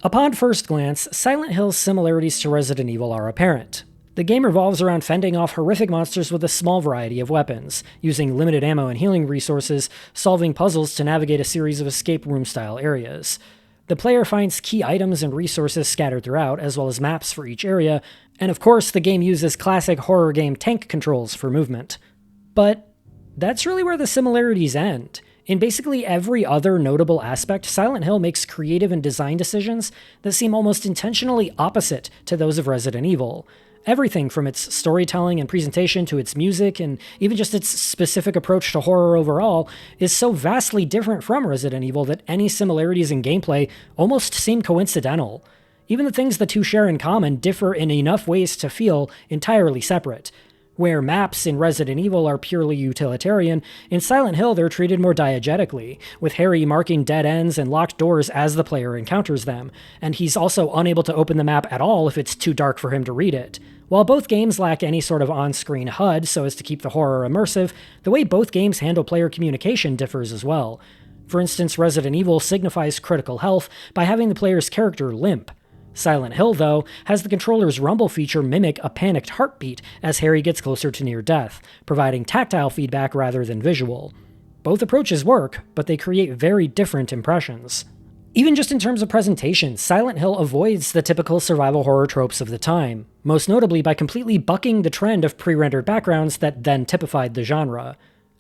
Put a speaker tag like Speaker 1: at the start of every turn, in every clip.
Speaker 1: Upon first glance, Silent Hill's similarities to Resident Evil are apparent. The game revolves around fending off horrific monsters with a small variety of weapons, using limited ammo and healing resources, solving puzzles to navigate a series of escape room-style areas. The player finds key items and resources scattered throughout, as well as maps for each area, and of course the game uses classic horror game tank controls for movement. But that's really where the similarities end. In basically every other notable aspect, Silent Hill makes creative and design decisions that seem almost intentionally opposite to those of Resident Evil. Everything from its storytelling and presentation to its music and even just its specific approach to horror overall is so vastly different from Resident Evil that any similarities in gameplay almost seem coincidental. Even the things the two share in common differ in enough ways to feel entirely separate. Where maps in Resident Evil are purely utilitarian, in Silent Hill they're treated more diegetically, with Harry marking dead ends and locked doors as the player encounters them, and he's also unable to open the map at all if it's too dark for him to read it. While both games lack any sort of on-screen HUD so as to keep the horror immersive, the way both games handle player communication differs as well. For instance, Resident Evil signifies critical health by having the player's character limp. Silent Hill, though, has the controller's rumble feature mimic a panicked heartbeat as Harry gets closer to near death, providing tactile feedback rather than visual. Both approaches work, but they create very different impressions. Even just in terms of presentation, Silent Hill avoids the typical survival horror tropes of the time, most notably by completely bucking the trend of pre-rendered backgrounds that then typified the genre.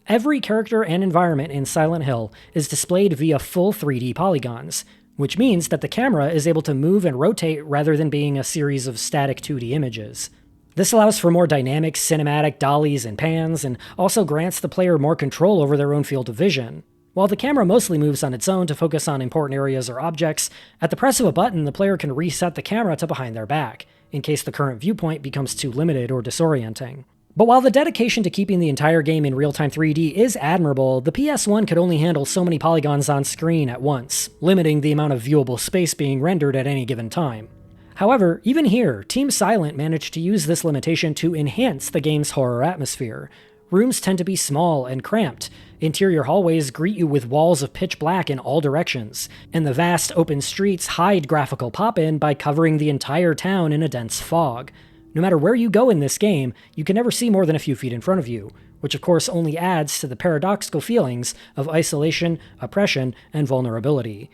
Speaker 1: Every character and environment in Silent Hill is displayed via full 3D polygons, which means that the camera is able to move and rotate rather than being a series of static 2D images. This allows for more dynamic cinematic dollies and pans, and also grants the player more control over their own field of vision. While the camera mostly moves on its own to focus on important areas or objects, at the press of a button the player can reset the camera to behind their back, in case the current viewpoint becomes too limited or disorienting. But while the dedication to keeping the entire game in real-time 3D is admirable, the PS1 could only handle so many polygons on screen at once, limiting the amount of viewable space being rendered at any given time. However, even here, Team Silent managed to use this limitation to enhance the game's horror atmosphere. Rooms tend to be small and cramped, interior hallways greet you with walls of pitch black in all directions, and the vast open streets hide graphical pop-in by covering the entire town in a dense fog. No matter where you go in this game, you can never see more than a few feet in front of you, which of course only adds to the paradoxical feelings of isolation, oppression, and vulnerability.